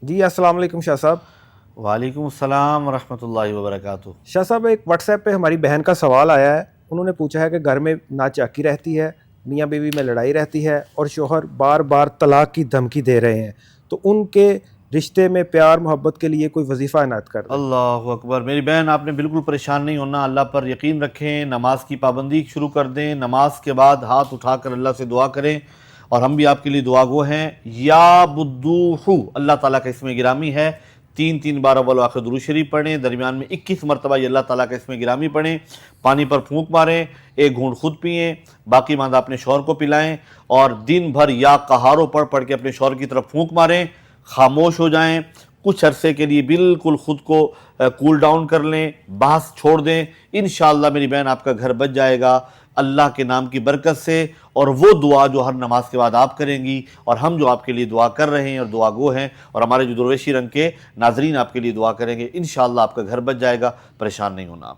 جی السلام علیکم شاہ صاحب۔ وعلیکم السلام ورحمۃ اللہ وبرکاتہ۔ شاہ صاحب ایک واٹس ایپ پہ ہماری بہن کا سوال آیا ہے، انہوں نے پوچھا ہے کہ گھر میں ناچاکی رہتی ہے، میاں بیوی میں لڑائی رہتی ہے اور شوہر بار بار طلاق کی دھمکی دے رہے ہیں، تو ان کے رشتے میں پیار محبت کے لیے کوئی وظیفہ عنایت کر دیں۔ اللہ اکبر، میری بہن آپ نے بالکل پریشان نہیں ہونا، اللہ پر یقین رکھیں، نماز کی پابندی شروع کر دیں، نماز کے بعد ہاتھ اٹھا کر اللہ سے دعا کریں، اور ہم بھی آپ کے لیے دعا گو ہیں۔ یا بدوح اللہ تعالیٰ کا اسم گرامی ہے، تین بار اول و آخر درود شریف پڑھیں، درمیان میں 21 مرتبہ یہ اللہ تعالیٰ کا اسم گرامی پڑھیں، پانی پر پھونک ماریں، ایک گھونٹ خود پئیں، باقی ماندہ اپنے شوہر کو پلائیں، اور دن بھر یا قہارو پڑھ کے اپنے شوہر کی طرف پھونک ماریں، خاموش ہو جائیں، کچھ عرصے کے لیے بالکل خود کو کول ڈاؤن کر لیں، بحث چھوڑ دیں، انشاءاللہ میری بہن آپ کا گھر بچ جائے گا اللہ کے نام کی برکت سے۔ اور وہ دعا جو ہر نماز کے بعد آپ کریں گی، اور ہم جو آپ کے لیے دعا کر رہے ہیں اور دعا گو ہیں، اور ہمارے جو درویشی رنگ کے ناظرین آپ کے لیے دعا کریں گے، انشاءاللہ آپ کا گھر بچ جائے گا، پریشان نہیں ہونا آپ۔